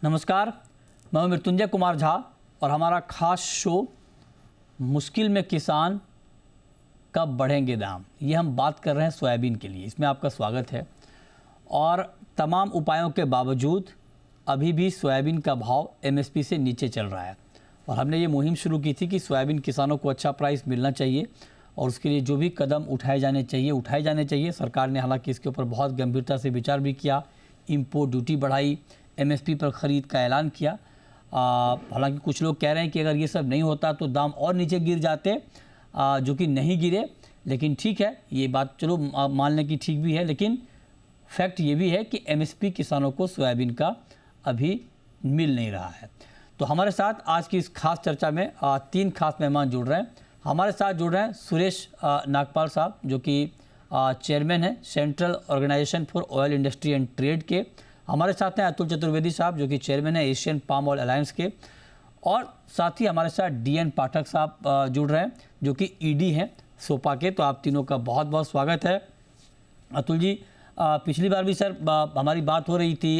नमस्कार, मैं मृत्युंजय कुमार झा और हमारा खास शो मुश्किल में किसान कब बढ़ेंगे दाम, ये हम बात कर रहे हैं सोयाबीन के लिए। इसमें आपका स्वागत है। और तमाम उपायों के बावजूद अभी भी सोयाबीन का भाव एमएसपी से नीचे चल रहा है और हमने ये मुहिम शुरू की थी कि सोयाबीन किसानों को अच्छा प्राइस मिलना चाहिए और उसके लिए जो भी कदम उठाए जाने चाहिए। सरकार ने हालांकि इसके ऊपर बहुत गंभीरता से विचार भी किया, इंपोर्ट ड्यूटी बढ़ाई, एमएसपी पर ख़रीद का ऐलान किया। हालांकि कुछ लोग कह रहे हैं कि अगर ये सब नहीं होता तो दाम और नीचे गिर जाते, जो कि नहीं गिरे। लेकिन ठीक है, ये बात चलो मान लें कि ठीक भी है, लेकिन फैक्ट ये भी है कि एमएसपी किसानों को सोयाबीन का अभी मिल नहीं रहा है। तो हमारे साथ आज की इस खास चर्चा में तीन खास मेहमान जुड़ रहे हैं। हमारे साथ जुड़ रहे हैं सुरेश नागपाल साहब, जो कि चेयरमैन हैं Central Organisation for Oil Industry and Trade के। हमारे साथ हैं अतुल चतुर्वेदी साहब, जो कि चेयरमैन है एशियन पाम ऑयल अलायंस के। और साथ ही हमारे साथ डीएन पाठक साहब जुड़ रहे हैं, जो कि ईडी हैं सोपा के। तो आप तीनों का बहुत बहुत स्वागत है। अतुल जी, पिछली बार भी सर हमारी बात हो रही थी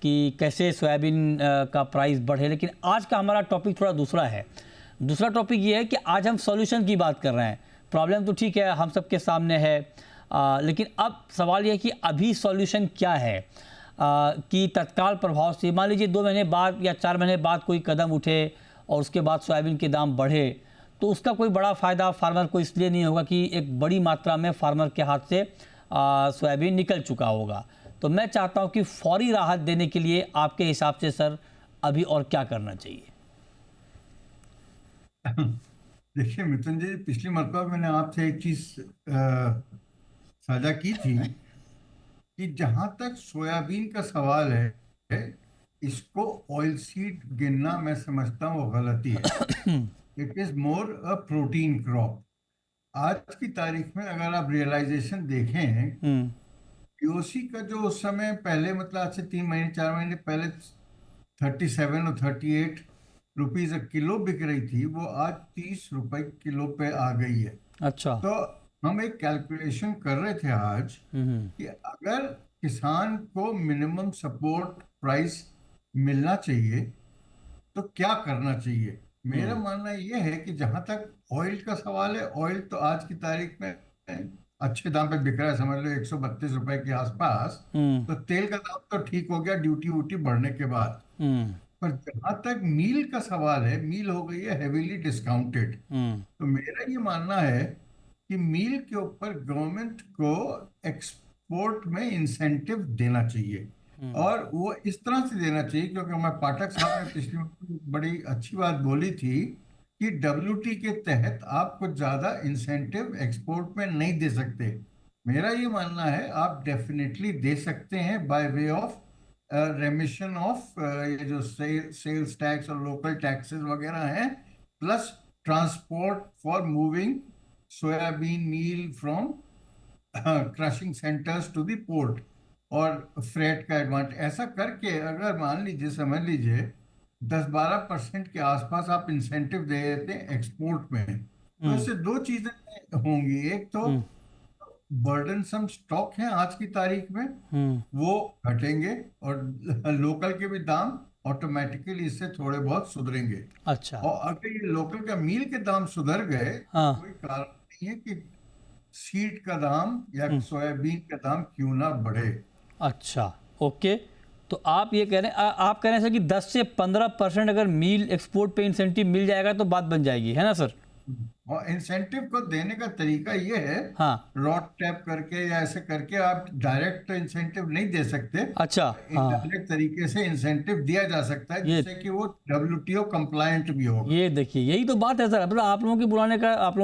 कि कैसे सोयाबीन का प्राइस बढ़े, लेकिन आज का हमारा टॉपिक थोड़ा दूसरा है। दूसरा टॉपिक ये है कि आज हम सॉल्यूशन की बात कर रहे हैं। प्रॉब्लम तो ठीक है, हम सबके सामने है, लेकिन अब सवाल ये है कि अभी सॉल्यूशन क्या है कि तत्काल प्रभाव से मान लीजिए 2 महीने बाद या 4 महीने बाद कोई कदम उठे और उसके बाद सोयाबीन के दाम बढ़े, तो उसका कोई बड़ा फ़ायदा फार्मर को इसलिए नहीं होगा कि एक बड़ी मात्रा में फार्मर के हाथ से सोयाबीन निकल चुका होगा। तो मैं चाहता हूं कि फौरी राहत देने के लिए आपके हिसाब से सर अभी और क्या करना चाहिए? देखिए मिथुन जी, पिछली मरतबा मैंने आपसे एक चीज साझा की थी कि जहां तक सोयाबीन का सवाल है, इसको ऑयल सीड गिनना मैं समझता हूँ वो गलती है। It is more a protein crop. आज की तारीख में अगर आप रियलाइजेशन देखें, पीओसी का जो उस समय पहले मतलब आज से 3 महीने 4 महीने पहले 37 और 38 रुपीज किलो बिक रही थी, वो आज 30 रुपए किलो पे आ गई है। अच्छा। तो हम एक कैलकुलेशन कर रहे थे आज कि अगर किसान को मिनिमम सपोर्ट प्राइस मिलना चाहिए तो क्या करना चाहिए। मेरा मानना यह है कि जहां तक ऑयल का सवाल है, ऑयल तो आज की तारीख में अच्छे दाम पे बिक रहा है, समझ लो 132 रुपए के आसपास। तो तेल का दाम तो ठीक हो गया ड्यूटी वूटी बढ़ने के बाद। पर जहां तक मील का सवाल है, मील हो गई है हेवीली डिस्काउंटेड। तो मेरा ये मानना है कि मील के ऊपर गवर्नमेंट को एक्सपोर्ट में इंसेंटिव देना चाहिए, और वो इस तरह से देना चाहिए, क्योंकि मैं पाठक साहब ने पिछली बड़ी अच्छी बात बोली थी कि डब्ल्यूटी के तहत आप कुछ ज्यादा इंसेंटिव एक्सपोर्ट में नहीं दे सकते। मेरा ये मानना है आप डेफिनेटली दे सकते हैं by way of remission of ये जो सेल्स टैक्स और लोकल टैक्सेस वगैरह हैं, plus transport for moving soybean meal from crushing centres to the port, और फ्रेट का एडवांटेज। ऐसा करके अगर मान लीजिए समझ लीजिए 10-12% के आसपास आप इंसेंटिव दे देते हैं एक्सपोर्ट में, तो इससे दो चीजें होंगी। एक तो बर्डनसम स्टॉक है आज की तारीख में, वो घटेंगे, और लोकल के भी दाम ऑटोमेटिकली इससे थोड़े बहुत सुधरेंगे। अच्छा। और अगर ये लोकल का मील के दाम सुधर गए तो कोई कारण नहीं है कि सीड का दाम या सोयाबीन का दाम क्यों ना बढ़े। अच्छा, ओके। तो आप ये कह रहे हैं, आप कह रहे हैं सर कि 10 से 15% अगर मील एक्सपोर्ट पे इंसेंटिव मिल जाएगा तो बात बन जाएगी, है ना सर? और इंसेंटिव को देने का तरीका ये है, हाँ। रॉड टैप करके या ऐसे करके आप डायरेक्ट इंसेंटिव नहीं दे सकते। अच्छा। हाँ, इनडायरेक्ट तरीके से इंसेंटिव दिया जा सकता है, ये जिससे कि वो डब्ल्यूटीओ कंप्लायंट भी होगा। ये देखिए, यही तो बात है सर। मतलब आप लोगों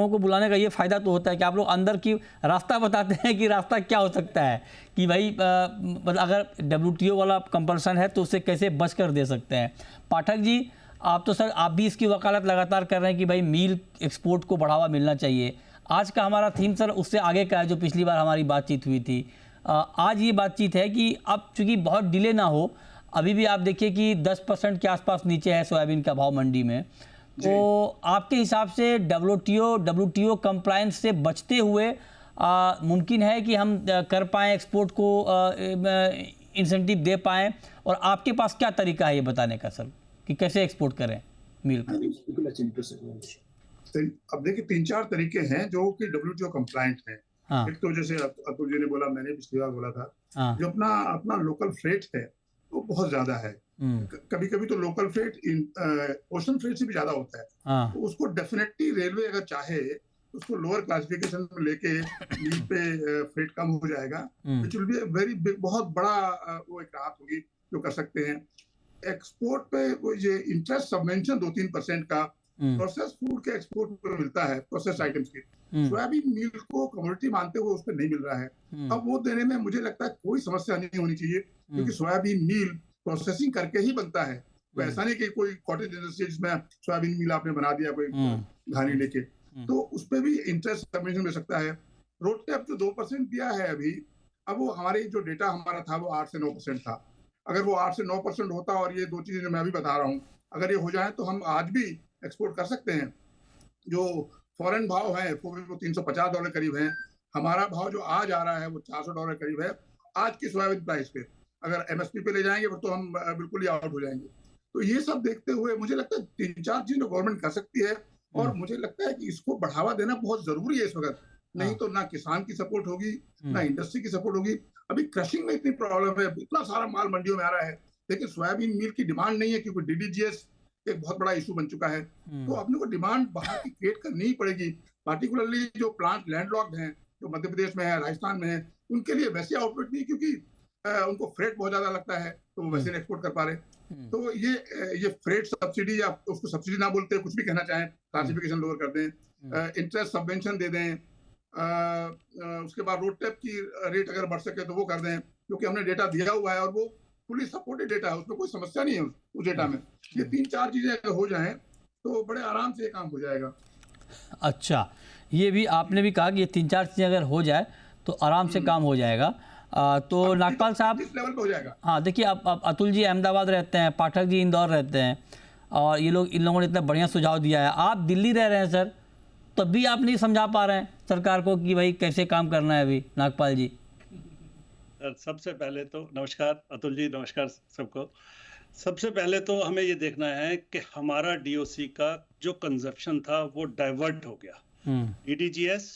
को बुलाने का ये फायदा तो होता है कि आप लोग अंदर की रास्ता बताते हैं कि रास्ता क्या हो सकता है, कि भाई मतलब अगर डब्ल्यूटीओ वाला कंपल्सन है तो उससे कैसे बच कर दे सकते हैं। पाठक जी, आप तो सर आप भी इसकी वकालत लगातार कर रहे हैं कि भाई मील एक्सपोर्ट को बढ़ावा मिलना चाहिए। आज का हमारा थीम सर उससे आगे का है जो पिछली बार हमारी बातचीत हुई थी। आज ये बातचीत है कि अब चूँकि बहुत डिले ना हो, अभी भी आप देखिए कि 10% के आसपास नीचे है सोयाबीन का भाव मंडी में। तो आपके हिसाब से डब्ल्यूटीओ कंप्लायंस से बचते हुए मुमकिन है कि हम कर पाएँ एक्सपोर्ट को इंसेंटिव दे पाएँ, और आपके पास क्या तरीका है ये बताने का सर कि कैसे एक्सपोर्ट करें मिल का? अब देखिए 3-4 तरीके हैं जो कि WTO कंप्लायंट हैं। हाँ, एक तो जैसे अतुल जी ने बोला, मैंने पिछली बार बोला था, हाँ, जो अपना अपना लोकल फ्रेट है वो बहुत ज्यादा है। हुँ, कभी कभी तो लोकल फ्रेट ओशन फ्रेट से भी ज्यादा होता है। हाँ, तो उसको डेफिनेटली रेलवे अगर चाहे तो उसको लोअर क्लासिफिकेशन में लेके मील पे फ्रेट कम हो जाएगा, hmm, which will be very big, बहुत बड़ा वो एक राहत होगी जो कर सकते हैं। एक्सपोर्ट पे वो ये इंटरेस्ट सबवेंशन 2-3% का हुँ, प्रोसेस फूड के एक्सपोर्ट पे मिलता है, प्रोसेस आइटम्स की। हुँ, सोयाबीन मील को कमोडिटी मानते हुए उस पर नहीं मिल रहा है। हुँ, अब वो देने में मुझे लगता है कोई समस्या नहीं होनी चाहिए, हुँ, क्योंकि सोयाबीन मील प्रोसेसिंग करके ही बनता है। तो हुँ, ऐसा नहीं कि कोई कॉटेज इंडस्ट्री जिसमें सोयाबीन मील आपने बना दिया कोई हुँ, घानी हुँ, लेके, हुँ, तो उस पर भी इंटरेस्ट सबवेंशन मिल सकता है। रोड टैप जो 2% दिया है अभी, अब वो हमारे जो डेटा हमारा था वो 8 से 9% था। अगर वो 8 से 9% होता और ये 2 चीजें जो मैं अभी बता रहा हूँ अगर ये हो जाए तो हम आज भी एक्सपोर्ट कर सकते हैं। जो फॉरेन भाव है वो $350 करीब है। हमारा भाव जो आज आ रहा है वो $400 करीब है आज की सोयाबीन प्राइस पे। अगर एमएसपी पे ले जाएंगे तो हम बिल्कुल ही आउट हो जाएंगे। तो ये सब देखते हुए मुझे लगता है 3-4 चीजें गवर्नमेंट कर सकती है, हुँ, और मुझे लगता है कि इसको बढ़ावा देना बहुत जरूरी है इस वक्त। नहीं हाँ, तो ना किसान की सपोर्ट होगी, ना हुँ, इंडस्ट्री की सपोर्ट होगी। अभी क्रशिंग में इतनी प्रॉब्लम है, इतना सारा माल मंडियों में आ रहा है, लेकिन सोयाबीन मील की डिमांड नहीं है, क्योंकि डीडीजीएस एक बहुत बड़ा इशू बन चुका है। तो हुँ, अपने को डिमांड बाहर की क्रिएट करनी ही पड़ेगी। पार्टिकुलरली जो प्लांट लैंडलॉक्ड हैं, जो मध्य प्रदेश में है, राजस्थान में है, उनके लिए वैसे आउटपुट नहीं, क्योंकि उनको फ्रेट बहुत ज्यादा लगता है, तो वो हुँ, वैसे नहीं एक्सपोर्ट कर पा रहे। हुँ, तो ये फ्रेट सब्सिडी, या उसको सब्सिडी ना बोलते कुछ भी कहना चाहें, हुँ, क्लासिफिकेशन लोअर कर हुँ, दें, इंटरेस्ट सबवेंशन दे दें, उसके बाद रोड टैप की रेट अगर बढ़ सके तो वो कर दें, क्योंकि हमने डेटा दिया हुआ है और वो फुली सपोर्टेड डेटा है, उसमें कोई समस्या नहीं है उस डेटा हुँ, में। ये हुँ। 3-4 चीजें अगर हो जाएं तो बड़े आराम से ये काम हो जाएगा। अच्छा, ये भी आपने भी कहा कि ये 3-4 चीज़ें अगर हो जाए तो आराम से काम हो जाएगा। तो नागपाल साहब, इस लेवल पे हो जाएगा। हाँ देखिए, अब अतुल जी अहमदाबाद रहते हैं, पाठक जी इंदौर रहते हैं, और इन लोगों ने इतना बढ़िया सुझाव दिया है। आप दिल्ली रह रहे हैं सर, तब भी आप नहीं समझा पा रहे हैं सरकार को कि भाई कैसे काम करना है अभी, नागपाल जी? सबसे पहले तो नमस्कार अतुल जी, नमस्कार सबको। सबसे पहले तो हमें ये देखना है कि हमारा डीओसी का जो कंजप्शन था वो डाइवर्ट हो गया। डीडीजीएस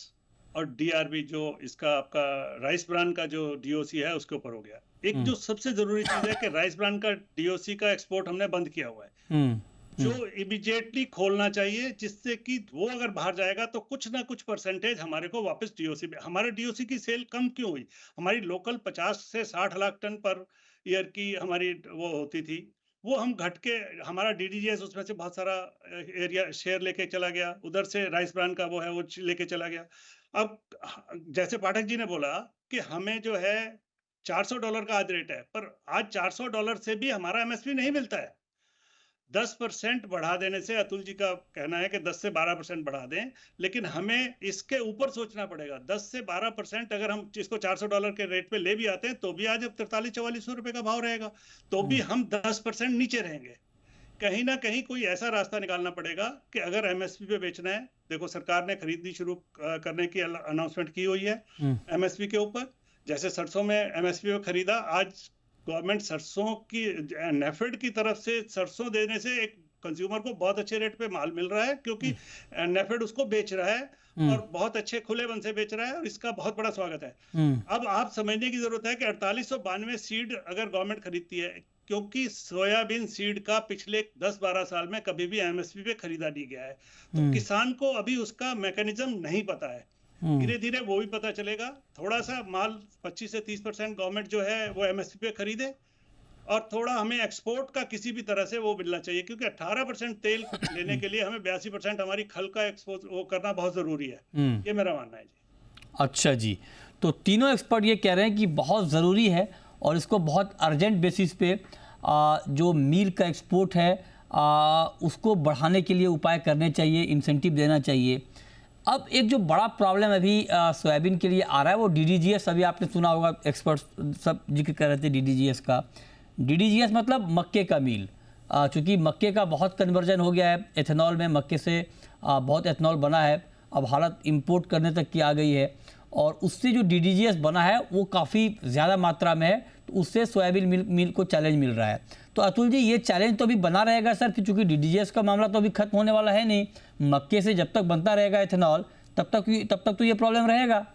और डीआरबी जो इसका आपका राइस ब्रान का जो डीओसी है उसके ऊपर हो गया। एक जो सबसे जरूरी चीज है कि राइस ब्रान का डीओसी का एक्सपोर्ट हमने बंद किया हुआ है, जो इमीडिएटली खोलना चाहिए, जिससे कि वो अगर बाहर जाएगा तो कुछ ना कुछ परसेंटेज हमारे को वापस डीओसी में। हमारे डीओसी की सेल कम क्यों हुई? हमारी लोकल 50 से 60 लाख टन पर ईयर की हमारी वो होती थी, वो हम घट के हमारा डीडीजीएस उसमें से बहुत सारा एरिया शेयर लेके चला गया, उधर से राइस ब्रान का वो है वो लेके चला गया। अब जैसे पाठक जी ने बोला कि हमें जो है $400 का आज रेट है, पर आज $400 से भी हमारा एमएसपी नहीं मिलता है। 10% बढ़ा देने से, अतुल जी का कहना है कि 10 से 12% बढ़ा दें, लेकिन हमें इसके ऊपर सोचना पड़ेगा। 10 से 12% अगर हम इसको $400 के रेट पे ले भी आते हैं तो भी आज 43-44 रुपए का भाव रहेगा, तो भी हम 10% नीचे रहेंगे। कहीं ना कहीं कोई ऐसा रास्ता निकालना पड़ेगा कि अगर एमएसपी पे बेचना है, देखो सरकार ने खरीदनी शुरू करने की अनाउंसमेंट की हुई है एमएसपी के ऊपर। जैसे सरसों में एमएसपी पे खरीदा, आज गवर्नमेंट सरसों की नेफेड की तरफ से सरसों देने से एक कंज्यूमर को बहुत अच्छे रेट पे माल मिल रहा है, क्योंकि नेफेड उसको बेच रहा है और बहुत अच्छे खुले मन से बेच रहा है, और इसका बहुत बड़ा स्वागत है। अब आप समझने की जरूरत है कि 4892 सीड अगर गवर्नमेंट खरीदती है, क्योंकि सोयाबीन सीड का पिछले 10-12 साल में कभी भी एमएसपी पे खरीदा नहीं गया है, तो किसान को अभी उसका मैकेनिज्म नहीं पता है। धीरे धीरे वो भी पता चलेगा। थोड़ा सा माल 25 से 30% गवर्नमेंट जो है वो एमएसपी पे खरीदे, और थोड़ा हमें एक्सपोर्ट का किसी भी तरह से वो मिलना चाहिए, क्योंकि 18% तेल लेने के लिए हमें 82% हमारी खल का एक्सपोर्ट वो करना बहुत जरूरी है। ये मेरा मानना है जी। अच्छा जी, तो तीनों एक्सपर्ट ये कह रहे हैं कि बहुत ज़रूरी है और इसको बहुत अर्जेंट बेसिस पे जो मील का एक्सपोर्ट है उसको बढ़ाने के लिए उपाय करने चाहिए, इंसेंटिव देना चाहिए। अब एक जो बड़ा प्रॉब्लम अभी सोयाबीन के लिए आ रहा है वो डीडीजीएस, अभी आपने सुना होगा, एक्सपर्ट्स सब जिक्र कर रहे थे डीडीजीएस का। डीडीजीएस मतलब मक्के का मील, चूँकि मक्के का बहुत कन्वर्जन हो गया है एथेनॉल में, मक्के से बहुत एथेनॉल बना है, अब हालत इंपोर्ट करने तक की आ गई है, और उससे जो DDGS बना है वो काफ़ी ज़्यादा मात्रा में है, तो उससे सोयाबीन मिल को चैलेंज मिल रहा है। तो अतुल जी, ये चैलेंज तो अभी बना रहेगा सर, क्योंकि DDGS का मामला तो अभी खत्म होने वाला है नहीं। मक्के से जब तक बनता रहेगा एथेनॉल, तब तक तो ये प्रॉब्लम रहेगा।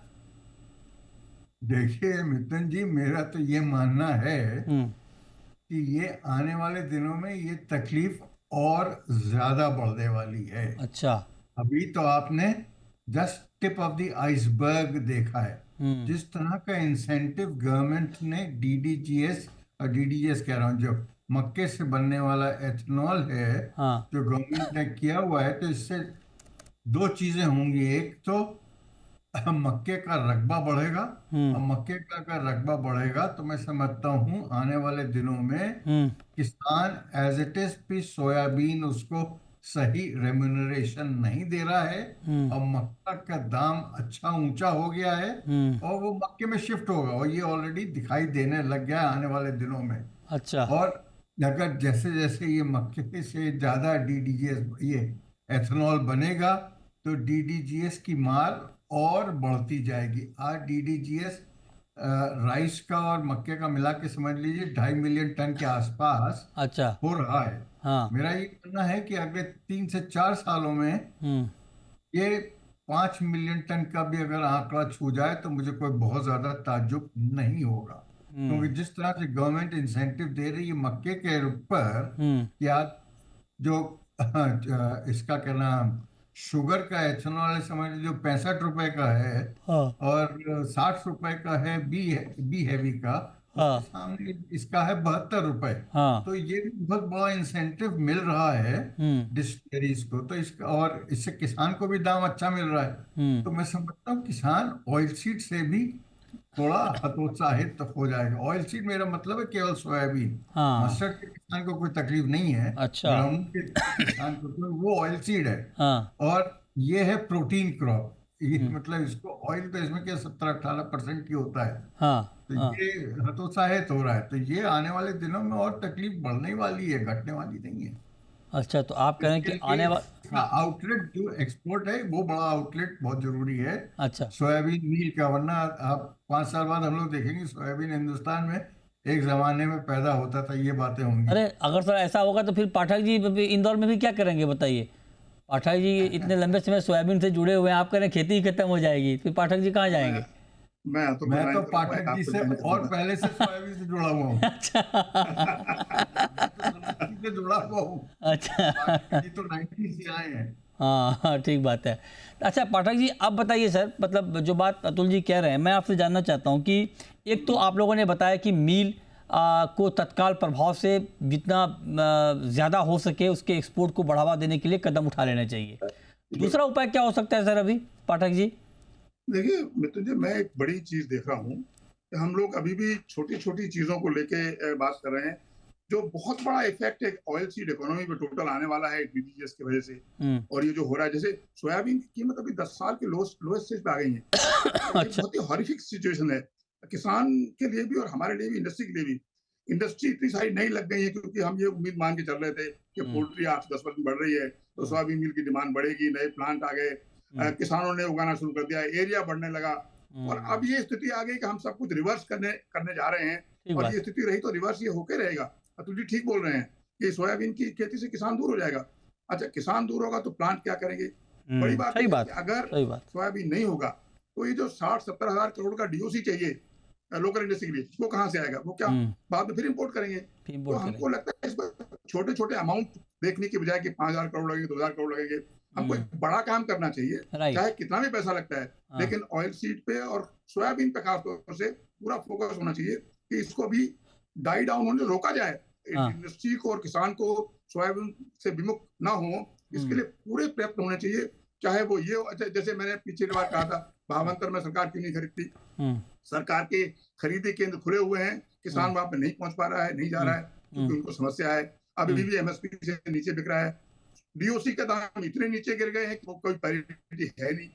देखिए मिथुन जी, मेरा तो ये मानना है कि ये आने वाले दिनों में ये तकलीफ और ज्यादा बढ़ने वाली है। अच्छा। अभी तो आपने just tip of the iceberg देखा है। जिस तरह का इंसेंटिव गवर्नमेंट ने DDGS और DDGS कह रहा हूँ, जो मक्के से बनने वाला एथेनॉल है, हाँ। जो गवर्नमेंट ने किया हुआ है, तो इससे दो चीजें होंगी। एक तो मक्के का रकबा बढ़ेगा, और मक्के का अगर रकबा बढ़ेगा तो मैं समझता हूँ आने वाले दिनों में किसान एज इट इज भी सोयाबीन उसको सही रेम्यूनरेशन नहीं दे रहा है, और मक्का का दाम अच्छा ऊंचा हो गया है, और वो मक्के में शिफ्ट होगा, और ये ऑलरेडी दिखाई देने लग गया है आने वाले दिनों में। अच्छा। और अगर जैसे जैसे ये मक्के से ज्यादा DDGS, ये एथेनॉल बनेगा, तो DDGS की मार और बढ़ती जाएगी। आज DDGS राइस का और मक्के का मिला के समझ लीजिए 2.5 मिलियन टन के आसपास अच्छा। हो रहा है। हाँ। मेरा ये कहना है कि अगले 3 से 4 सालों में ये 5 मिलियन टन का भी अगर आंकड़ा छू जाए तो मुझे कोई बहुत ज्यादा ताज्जुब नहीं होगा, क्योंकि जिस तरह से गवर्नमेंट इंसेंटिव दे रही है मक्के के ऊपर, कि आज जो इसका क्या नाम, शुगर का एथेनॉल है, समझ लीजिए 65 रुपए का है, हाँ। और 60 रुपए का है बी हैवी का, हाँ। उसके सामने इसका है 72 रुपए। हाँ। तो ये भी बहुत बड़ा इंसेंटिव मिल रहा है डिस्टिलरीज को, तो इसका, और इससे किसान को भी दाम अच्छा मिल रहा है। तो मैं समझता हूँ किसान ऑयल सीड से भी थोड़ा हतोत्साहित तो हो जाएगा। ऑयल सीड मेरा मतलब है केवल सोयाबीन। हाँ। मस्टर्ड के किसान को कोई तकलीफ नहीं है, अच्छा। ग्राउंड के किसान को तो वो ऑयल सीड है। हाँ। और ये है प्रोटीन क्रॉप, ये मतलब इसको ऑयल तो इसमें क्या 17-18% की होता है। हाँ। तो हाँ। ये हतोत्साहित हो रहा है, तो ये आने वाले दिनों में और तकलीफ बढ़ने वाली है, घटने वाली नहीं है। अच्छा, तो आप कह रहे हैं कि इसके आने लिए वाला। इसका आउटलेट जो एक्सपोर्ट है, वो बड़ा आउटलेट बहुत जरूरी है अच्छा। सोयाबीन मील का। वरना आप 5 साल बाद हम लोग देखेंगे सोयाबीन हिंदुस्तान में एक जमाने में पैदा होता था, ये बातें होंगी। अरे, अगर सर ऐसा होगा तो फिर पाठक जी इंदौर में भी क्या करेंगे बताइए। पाठक जी इतने लंबे समय सोयाबीन से जुड़े हुए हैं, आप कह रहे हैं खेती ही खत्म हो जाएगी, फिर पाठक जी कहाँ जाएंगे? मैं तो पाठक जी से और पहले से सोयाबीन से जुड़ा हुआ हूँ। अच्छा। से जुड़ा हुआ हूँ। अच्छा। पाठक जी तो 90 से आए हैं। हाँ हाँ, ठीक बात है। अच्छा पाठक जी, आप बताइए सर, मतलब जो बात अतुल जी कह रहे हैं, मैं आपसे जानना चाहता हूँ कि एक तो आप लोगों ने बताया कि मील को तत्काल प्रभाव से जितना ज़्यादा हो सके उसके एक्सपोर्ट को बढ़ावा देने के लिए कदम उठा लेना चाहिए। दूसरा उपाय क्या हो सकता है सर अभी, पाठक जी? देखिए मिथुन जी, मैं एक बड़ी चीज देख रहा हूँ कि हम लोग अभी भी छोटी छोटी चीजों को लेके बात कर रहे हैं। जो बहुत बड़ा इफेक्ट एक ऑयल सीड इकोनॉमी पे टोटल आने वाला है DDGS की वजह से, और ये जो हो रहा है, जैसे सोयाबीन की कीमत अभी 10 साल के लोएस्ट स्टेज पे आ गई है। अच्छा। बहुत ही हॉरिफिक सिचुएशन है किसान के लिए भी और हमारे लिए भी, इंडस्ट्री के लिए भी। इंडस्ट्री इतनी सारी नई लग गई है, क्योंकि हम ये उम्मीद मान के चल रहे थे कि पोल्ट्री 8-10% बढ़ रही है तो सोयाबीन मील की डिमांड बढ़ेगी, नए प्लांट आ गए, किसानों ने उगाना शुरू कर दिया, एरिया बढ़ने लगा। और अब ये स्थिति आ गई कि हम सब कुछ रिवर्स करने जा रहे हैं, और ये स्थिति रही तो रिवर्स ये होके रहेगा। अतुल जी ठीक बोल रहे हैं कि सोयाबीन की खेती से किसान दूर हो जाएगा। अच्छा, किसान दूर होगा तो प्लांट क्या करेंगे? बड़ी बात है कि अगर सोयाबीन नहीं होगा तो ये जो 60-70 हजार करोड़ का DOC चाहिए लोकल इंडस्ट्री के लिए, वो कहाँ से आएगा? वो क्या बाद में फिर इंपोर्ट करेंगे? तो हमको लगता है इस पर छोटे छोटे अमाउंट देखने की बजाय कि 5,000 करोड़ लगेंगे, 2,000 करोड़ लगेंगे, हमको एक बड़ा काम करना चाहिए, चाहे कितना भी पैसा लगता है। लेकिन ऑयल सीड पे और सोयाबीन पे खासतौर से पूरा फोकस होना चाहिए कि इसको भी डाई डाउन होने रोका जाए। इंडस्ट्री को और किसान को सोयाबीन से विमुख ना हो, इसके लिए पूरे प्रयत्न होने चाहिए। चाहे वो ये, अच्छा जैसे मैंने पिछली बार कहा था, भावंतर में सरकार क्यों नहीं खरीदती? सरकार के खरीदी केंद्र खुले हुए हैं, किसान वहां पे नहीं पहुंच पा रहा है, नहीं जा रहा है, क्योंकि उनको समस्या है। अभी भी MSP से नीचे बिक रहा है। DOC का दाम इतने नीचे गिर गए हैं कि वो कोई पैरिटी है नहीं।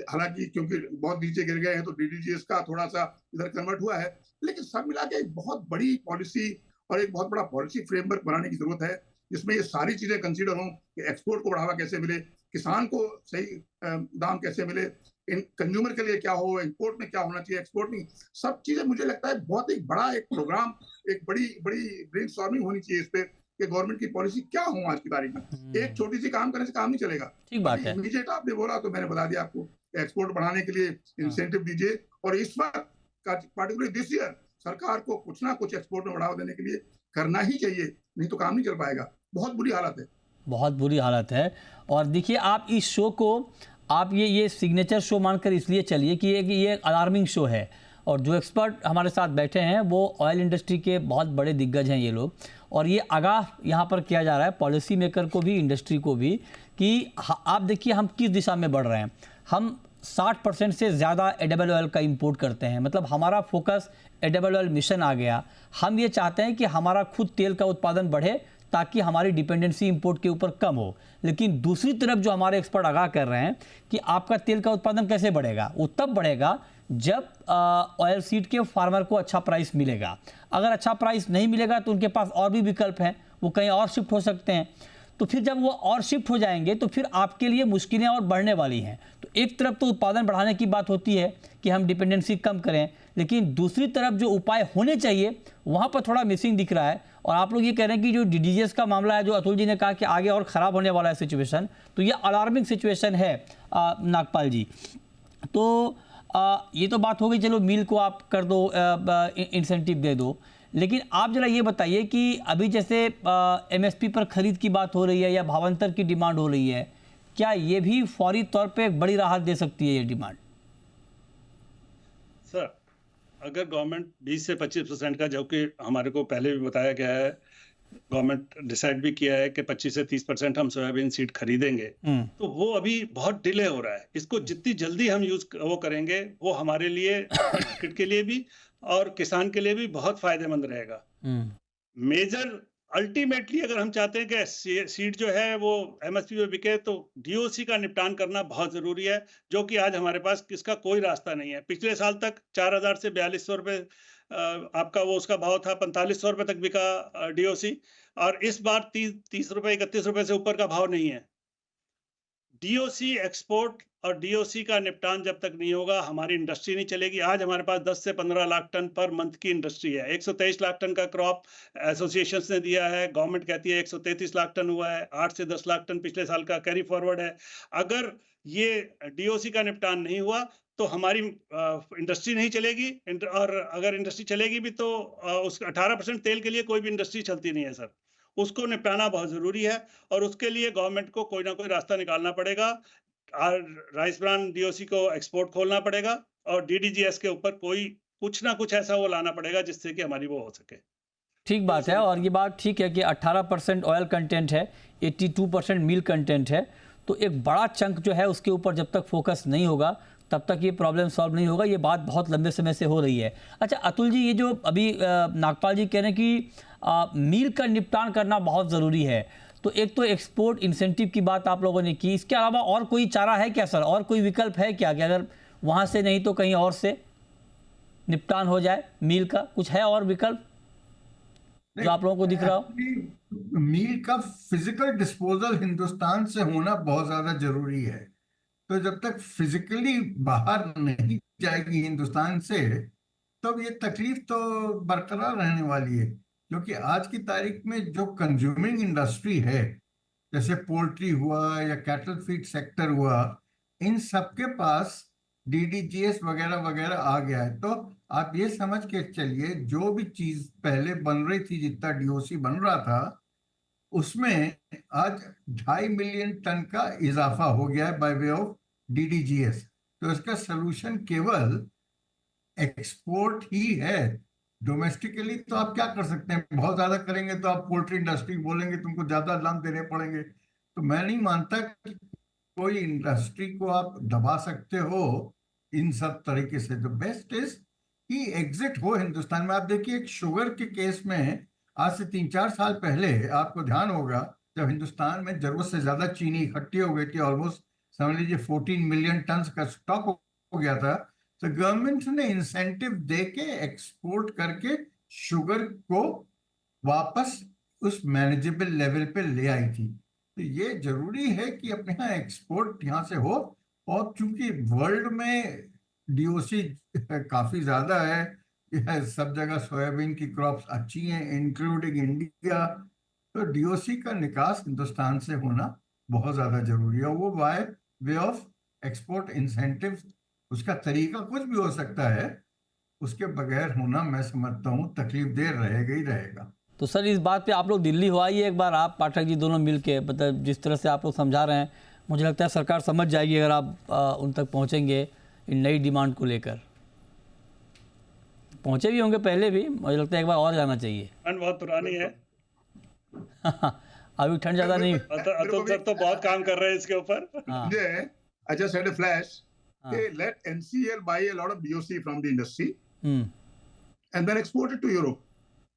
हालांकि क्योंकि बहुत नीचे गिर गए हैं तो DDGS का थोड़ा सा इधर कन्वर्ट हुआ है, लेकिन सब मिला के एक बहुत बड़ी पॉलिसी और एक बहुत बड़ा पॉलिसी फ्रेमवर्क बनाने की जरूरत है, जिसमें ये सारी चीजें कंसीडर हों कि एक्सपोर्ट को बढ़ावा कैसे मिले, किसान को सही दाम कैसे मिले, कंज्यूमर के लिए क्या हो, इंपोर्ट में क्या होना चाहिए, एक्सपोर्ट में, सब चीजें मुझे लगता है बहुत एक बड़ा एक प्रोग्राम, एक बड़ी बड़ी ब्रेनस्टॉर्मिंग होनी चाहिए इस पे कि गवर्नमेंट की पॉलिसी क्या हो आज की तारीख में। एक छोटी सी काम करने से काम नहीं चलेगा। ठीक बात है। इमीडिएट आपने बोला तो मैंने बता दिया आपको, एक्सपोर्ट बढ़ाने के लिए इंसेंटिव दीजिए, और इस वक्त पार्टिकुलरली दिस ईयर सरकार को कुछ ना कुछ एक्सपोर्ट में बढ़ावा देने के लिए करना ही चाहिए, नहीं तो काम नहीं चल पाएगा। बहुत बुरी हालत है, बहुत बुरी हालत है। और देखिए, आप इस शो को आप ये सिग्नेचर शो मानकर इसलिए चलिए कि ये अलार्मिंग शो है, और जो एक्सपर्ट हमारे साथ बैठे हैं वो ऑयल इंडस्ट्री के बहुत बड़े दिग्गज हैं ये लोग, और ये आगाह यहाँ पर किया जा रहा है पॉलिसी मेकर को भी, इंडस्ट्री को भी, कि आप देखिए हम किस दिशा में बढ़ रहे हैं। हम 60% से ज़्यादा एडिबल ऑयल का इंपोर्ट करते हैं, मतलब हमारा फोकस एडिबल ऑयल मिशन आ गया। हम ये चाहते हैं कि हमारा खुद तेल का उत्पादन बढ़े ताकि हमारी डिपेंडेंसी इंपोर्ट के ऊपर कम हो। लेकिन दूसरी तरफ जो हमारे एक्सपर्ट आगाह कर रहे हैं कि आपका तेल का उत्पादन कैसे बढ़ेगा, वो तब बढ़ेगा जब ऑयल सीड के फार्मर को अच्छा प्राइस मिलेगा। अगर अच्छा प्राइस नहीं मिलेगा तो उनके पास और भी विकल्प हैं, वो कहीं और शिफ्ट हो सकते हैं। तो फिर जब वो और शिफ्ट हो जाएंगे तो फिर आपके लिए मुश्किलें और बढ़ने वाली हैं। तो एक तरफ तो उत्पादन बढ़ाने की बात होती है कि हम डिपेंडेंसी कम करें, लेकिन दूसरी तरफ जो उपाय होने चाहिए वहाँ पर थोड़ा मिसिंग दिख रहा है। और आप लोग ये कह रहे हैं कि जो DDGS का मामला है, जो अतुल जी ने कहा कि आगे और ख़राब होने वाला है सिचुएशन, तो ये अलार्मिंग सिचुएशन है नागपाल जी। तो ये तो बात हो गई, चलो मील को आप कर दो, इंसेंटिव दे दो, लेकिन आप जरा ये बताइए कि अभी जैसे MSP पर खरीद की बात हो रही है या भावांतर की डिमांड हो रही है, क्या ये भी फौरी तौर पे एक बड़ी राहत दे सकती है ये डिमांड? सर, अगर गवर्नमेंट 20 से 25% का, जो कि हमारे को पहले भी बताया गया है, गवर्नमेंट डिसाइड भी किया है कि 25 से 30% हम सोयाबीन सीड खरीदेंगे, तो वो अभी बहुत डिले हो रहा है। इसको जितनी जल्दी हम वो करेंगे वो हमारे लिए, मार्केट के लिए भी और किसान के लिए भी बहुत फायदेमंद रहेगा। मेजर अल्टीमेटली अगर हम चाहते हैं कि सीड जो है वो MSP पे बिके, तो DOC का निपटान करना बहुत जरूरी है, जो कि आज हमारे पास इसका कोई रास्ता नहीं है। पिछले साल तक 4000 से 4200 रुपए आपका वो उसका भाव था, 4500 रुपए तक बिका DOC, और इस बार 30 रुपए 31 रुपए से ऊपर का भाव नहीं है। DOC एक्सपोर्ट और DOC का निपटान जब तक नहीं होगा हमारी इंडस्ट्री नहीं चलेगी। आज हमारे पास 10 से 15 लाख टन पर मंथ की इंडस्ट्री है। 123 लाख टन का क्रॉप एसोसिएशन ने दिया है, गवर्नमेंट कहती है 133 लाख टन हुआ है, 8 से 10 लाख टन पिछले साल का कैरी फॉरवर्ड है। अगर ये DOC का निपटान नहीं हुआ तो हमारी इंडस्ट्री नहीं चलेगी, और अगर इंडस्ट्री चलेगी भी तो उस 18% तेल के लिए कोई भी इंडस्ट्री चलती नहीं है सर। उसको निपटाना बहुत जरूरी है, और उसके लिए गवर्नमेंट को कोई ना कोई रास्ता निकालना पड़ेगा। राइस ब्रांड DOC को एक्सपोर्ट खोलना पड़ेगा, और DDGS के ऊपर कोई कुछ ना कुछ ऐसा वो लाना पड़ेगा जिससे कि हमारी वो हो सके। ठीक बात है, और ये बात ठीक है कि 18% ऑयल कंटेंट है, 82% मील कंटेंट है, तो एक बड़ा चंक जो है उसके ऊपर जब तक फोकस नहीं होगा तब तक ये प्रॉब्लम सॉल्व नहीं होगा। ये बात बहुत लंबे समय से हो रही है। अच्छा अतुल जी, ये जो अभी नागपाल जी कह रहे हैं कि मील का निपटान करना बहुत ज़रूरी है, तो एक तो एक्सपोर्ट इंसेंटिव की बात आप लोगों ने की, इसके अलावा और कोई चारा है क्या सर, और कोई विकल्प है क्या कि अगर वहाँ से नहीं तो कहीं और से निपटान हो जाए मील का? कुछ है और विकल्प जो आप लोगों को दिख रहा हो? मील का फिजिकल डिस्पोजल हिंदुस्तान से होना बहुत ज्यादा जरूरी है। तो जब तक फिजिकली बाहर नहीं जाएगी हिंदुस्तान से, तब ये तकलीफ तो बरकरार रहने वाली है। क्योंकि आज की तारीख में जो कंज्यूमिंग इंडस्ट्री है, जैसे पोल्ट्री हुआ या कैटल फीड सेक्टर हुआ, इन सबके पास DDGS वगैरह वगैरह आ गया है। तो आप ये समझ के चलिए, जो भी चीज पहले बन रही थी, जितना DOC बन रहा था, उसमें आज 2.5 मिलियन टन का इजाफा हो गया है बाय वे ऑफ DDGS। तो इसका सलूशन केवल एक्सपोर्ट ही है। डोमेस्टिकली तो आप क्या कर सकते हैं, बहुत ज्यादा करेंगे तो आप पोल्ट्री इंडस्ट्री बोलेंगे तुमको ज्यादा दाम देने पड़ेंगे। तो मैं नहीं मानता कि कोई इंडस्ट्री को आप दबा सकते हो इन सब तरीके से। तो बेस्ट इज कि एग्जिट हो हिंदुस्तान में। आप देखिए, एक शुगर के केस में आज से 3-4 साल पहले आपको ध्यान होगा, जब हिंदुस्तान में जरूरत से ज्यादा चीनी इकट्ठी हो गई थी, ऑलमोस्ट समझ लीजिए 14 मिलियन टन का स्टॉक हो गया था, तो गवर्नमेंट ने इंसेंटिव दे के एक्सपोर्ट करके शुगर को वापस उस मैनेजेबल लेवल पे ले आई थी। तो ये जरूरी है कि अपने यहाँ एक्सपोर्ट यहाँ से हो, और चूंकि वर्ल्ड में डीओसी काफी ज्यादा है, यह सब जगह सोयाबीन की क्रॉप्स अच्छी हैं इंक्लूडिंग इंडिया, तो डीओसी का निकास हिंदुस्तान से होना बहुत ज्यादा जरूरी है। वो bye way of export incentive, उसका तरीका कुछ भी हो सकता है, उसके बगैर होना मैं समझता हूँ तकलीफ देर रहेगा ही रहेगा। तो सर इस बात पे आप लोग दिल्ली हो आइए एक बार, आप पाठक जी दोनों मिल के, मतलब जिस तरह से आप लोग समझा रहे हैं, मुझे लगता है सरकार समझ जाएगी अगर आप उन तक पहुंचेंगे इन नई डिमांड को लेकर। पहुंचे भी होंगे पहले भी, मुझे लगता है एक बार और जाना चाहिए। ठंड बहुत पुरानी है। अभी ठंड ज़्यादा नहीं। अतुल सर तो बहुत काम कर रहे हैं इसके ऊपर। हाँ I just had a flash. हाँ। They let NCL buy a lot of DOC from the industry hmm and then export it to Europe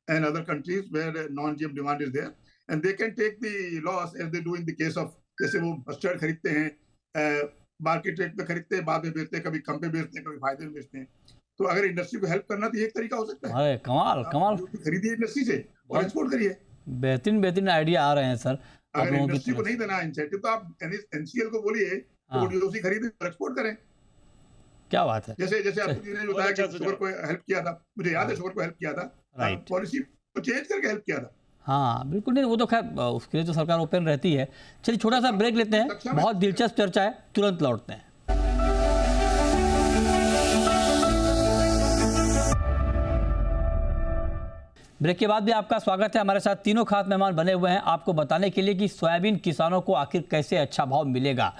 and other countries where non-GM demand is there, and they can take the loss as they do in the case of, जैसे वो mustard खरीदते हैं, market rate पे खरीदते हैं, बाद में बेचते हैं, कभी कम पे बेचते हैं, कभी फायदे में बेचते हैं। तो अगर इंडस्ट्री को हेल्प करना तो ये एक तरीका हो सकता है। अरे कमाल कमाल, खरीदिए इंडस्ट्री से और एक्सपोर्ट करिए। बेहतरीन बेहतरीन आइडिया आ रहे हैं सर आप अगर लोगों की इंडस्ट्री को तरफ नहीं देना इंसेंटिव तो आप एनसीएल को बोलिए हाँ। वो डीओसी खरीदे और एक्सपोर्ट करें। क्या बात है। जैसे जैसे आपको जी ने बताया अच्छा कि शुगर को हेल्प किया था, मुझे याद है शुगर को हेल्प किया था, Right. पॉलिसी को चेंज करके हेल्प किया था। हाँ बिल्कुल, नहीं वो तो खैर उसके लिए तो सरकार ओपन रहती है। चलिए छोटा सा ब्रेक लेते हैं, बहुत दिलचस्प चर्चा है, तुरंत लौटते हैं। ब्रेक के बाद भी आपका स्वागत है। हमारे साथ तीनों खास मेहमान बने हुए हैं आपको बताने के लिए कि सोयाबीन किसानों को आखिर कैसे अच्छा भाव मिलेगा।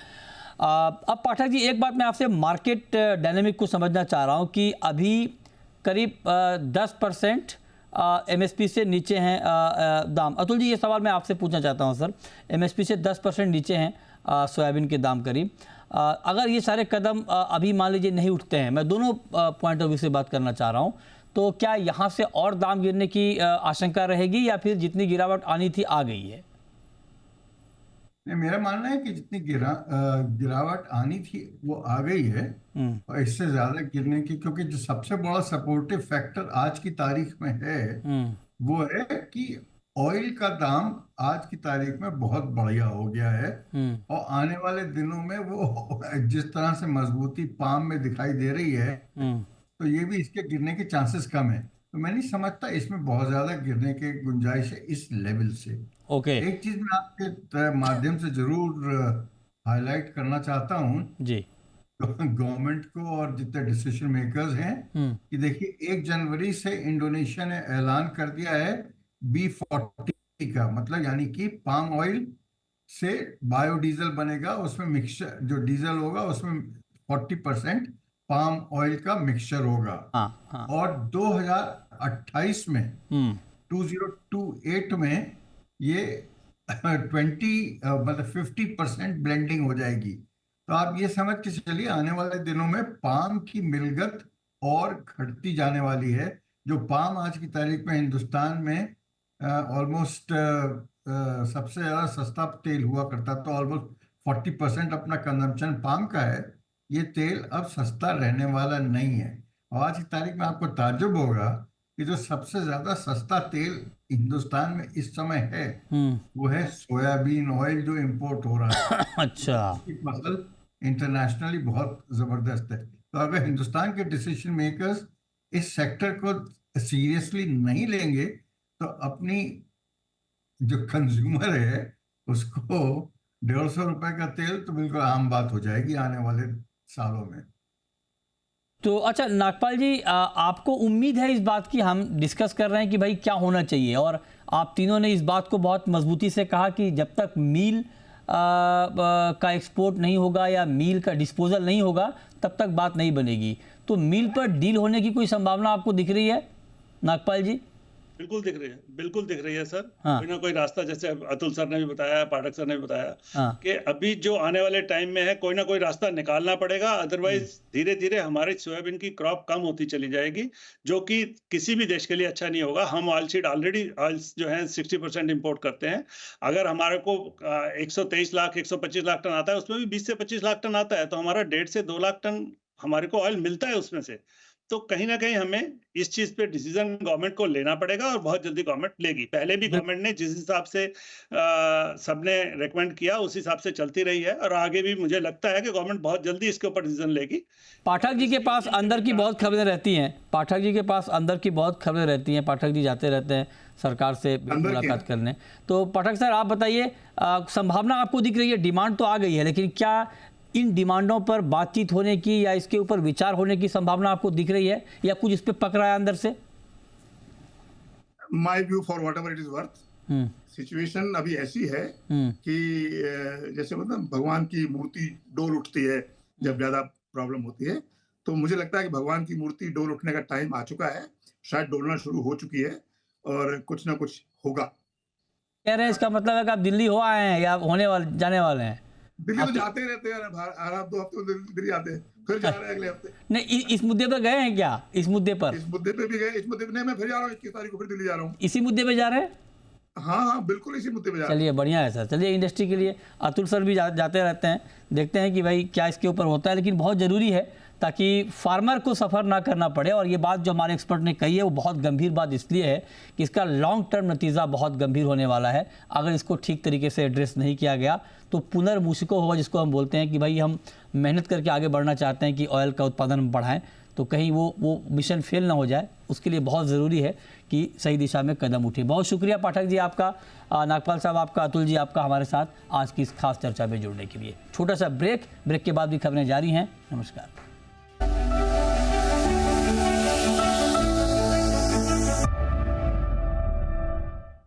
अब पाठक जी एक बात मैं आपसे मार्केट डायनेमिक को समझना चाह रहा हूं कि अभी करीब 10% एमएसपी से नीचे हैं दाम। अतुल जी ये सवाल मैं आपसे पूछना चाहता हूं सर, एमएसपी से 10% नीचे हैं सोयाबीन के दाम करीब। अगर ये सारे कदम अभी मान लीजिए नहीं उठते हैं, मैं दोनों पॉइंट ऑफ व्यू से बात करना चाह रहा हूं, तो क्या यहाँ से और दाम गिरने की आशंका रहेगी या फिर जितनी गिरावट आनी थी आ गई है? नहीं, मेरा मानना है कि जितनी गिरावट आनी थी वो आ गई है, और इससे ज्यादा गिरने की, क्योंकि जो सबसे बड़ा सपोर्टिव फैक्टर आज की तारीख में है वो है कि ऑयल का दाम आज की तारीख में बहुत बढ़िया हो गया है, और आने वाले दिनों में वो जिस तरह से मजबूती पाम में दिखाई दे रही है तो ये भी इसके गिरने के चांसेस कम है। तो मैं नहीं समझता इसमें बहुत ज्यादा गिरने की गुंजाइश है इस लेवल से। ओके एक चीज मैं आपके माध्यम से जरूर हाईलाइट करना चाहता हूँ जी, गवर्नमेंट को और जितने डिसीजन मेकर्स हैं कि देखिए 1 जनवरी से इंडोनेशिया ने ऐलान कर दिया है B40 का, मतलब यानी कि पाम ऑयल से बायोडीजल बनेगा, उसमें मिक्सचर जो डीजल होगा उसमें 40% पाम ऑयल का मिक्सचर होगा। हाँ और 2028 में 2028 में ये 50% ब्लेंडिंग हो जाएगी। तो आप ये समझ के चलिए आने वाले दिनों में पाम की मिलकत और घटती जाने वाली है। जो पाम आज की तारीख में हिंदुस्तान में ऑलमोस्ट सबसे ज्यादा सस्ता तेल हुआ करता, तो ऑलमोस्ट 40% अपना कंजम्पशन पाम का है, ये तेल अब सस्ता रहने वाला नहीं है। और आज की तारीख में आपको ताज्जुब होगा कि जो सबसे ज्यादा सस्ता तेल हिंदुस्तान में इस समय है वो है सोयाबीन ऑयल जो इंपोर्ट हो रहा है। अच्छा, फसल इंटरनेशनली बहुत जबरदस्त है। तो अगर हिंदुस्तान के डिसीजन मेकर्स इस सेक्टर को सीरियसली नहीं लेंगे तो अपनी जो कंज्यूमर है उसको 150 रुपए का तेल तो बिल्कुल आम बात हो जाएगी आने वाले सालों में। तो अच्छा नागपाल जी, आपको उम्मीद है इस बात की, हम डिस्कस कर रहे हैं कि भाई क्या होना चाहिए, और आप तीनों ने इस बात को बहुत मजबूती से कहा कि जब तक मील का एक्सपोर्ट नहीं होगा या मील का डिस्पोजल नहीं होगा तब तक बात नहीं बनेगी। तो मील पर डील होने की कोई संभावना आपको दिख रही है नागपाल जी? बिल्कुल दिख रही है, बिल्कुल दिख रही है सर। हाँ। कोई ना कोई रास्ता, जैसे अतुल सर ने भी बताया, पाठक सर ने भी बताया हाँ। कि अभी जो आने वाले टाइम में है कोई ना कोई रास्ता निकालना पड़ेगा, अदरवाइज धीरे धीरे हमारी सोयाबीन की क्रॉप कम होती चली जाएगी, जो कि किसी भी देश के लिए अच्छा नहीं होगा। हम ऑयल ऑलरेडी ऑयल जो है 60% इंपोर्ट करते हैं। अगर हमारे को 123 लाख 125 लाख टन आता है, उसमें भी 20 से 25 लाख टन आता है, तो हमारा 1.5 से 2 लाख टन हमारे को ऑयल मिलता है उसमें से। तो कहीं ना कहीं हमें इस चीज पे डिसीजन गवर्नमेंट को लेना पड़ेगा और बहुत जल्दी गवर्नमेंट लेगी। पहले भी गवर्नमेंट ने जिस हिसाब से सबने रेकमेंड किया उस हिसाब से चलती रही है और आगे भी मुझे लगता है कि गवर्नमेंट बहुत जल्दी इसके ऊपर डिसीजन लेगी। पाठक जी के पास अंदर की बहुत खबरें रहती हैं, पाठक जी के पास अंदर की बहुत खबरें रहती हैं, पाठक जी जाते रहते हैं सरकार से मुलाकात करने। तो पाठक सर आप बताइए, संभावना आपको दिख रही है, डिमांड तो आ गई है, लेकिन क्या इन डिमांडों पर बातचीत होने की या इसके ऊपर विचार होने की संभावना आपको दिख रही है, या कुछ इस पे पक रहा है अंदर से? My view for whatever it is worth, situation अभी ऐसी है कि जैसे मतलब भगवान की मूर्ति डोल उठती है जब ज्यादा प्रॉब्लम होती है, तो मुझे लगता है कि भगवान की मूर्ति डोल उठने का टाइम आ चुका है, शायद डोलना शुरू हो चुकी है और कुछ ना कुछ होगा। कह रहे हैं इसका मतलब है कि आप दिल्ली हो आए हैं या होने वाले जाने वाले हैं? दिल्ली तो जाते रहते हैं, हर 2 हफ्ते दिल्ली जाते हैं, फिर जा रहे हैं अगले हफ्ते। नहीं, इस मुद्दे पर गए हैं क्या? इस मुद्दे पर भी गए, इस मुद्दे पे नहीं, मैं फिर जा रहा हूँ 21 तारीख को, फिर दिल्ली जा रहा हूँ। इसी मुद्दे पे जा रहे हैं? हाँ बिल्कुल इसी मुद्दे पे जा रहे हैं। चलिए बढ़िया है सर। चलिए इंडस्ट्री के लिए अतुल सर भी जाते रहते हैं, देखते हैं कि भाई क्या इसके ऊपर होता है, लेकिन बहुत ज़रूरी है ताकि फार्मर को सफ़र ना करना पड़े। और ये बात जो हमारे एक्सपर्ट ने कही है वो बहुत गंभीर बात इसलिए है कि इसका लॉन्ग टर्म नतीजा बहुत गंभीर होने वाला है। अगर इसको ठीक तरीके से एड्रेस नहीं किया गया तो पुनर्मूसिको होगा, जिसको हम बोलते हैं कि भाई हम मेहनत करके आगे बढ़ना चाहते हैं कि ऑयल का उत्पादन बढ़ाएं, तो कहीं वो मिशन फेल ना हो जाए। उसके लिए बहुत ज़रूरी है कि सही दिशा में कदम उठे। बहुत शुक्रिया पाठक जी आपका, नागपाल साहब आपका, अतुल जी आपका हमारे साथ आज की इस खास चर्चा में जुड़ने के लिए। छोटा सा ब्रेक के बाद भी खबरें जारी हैं। नमस्कार।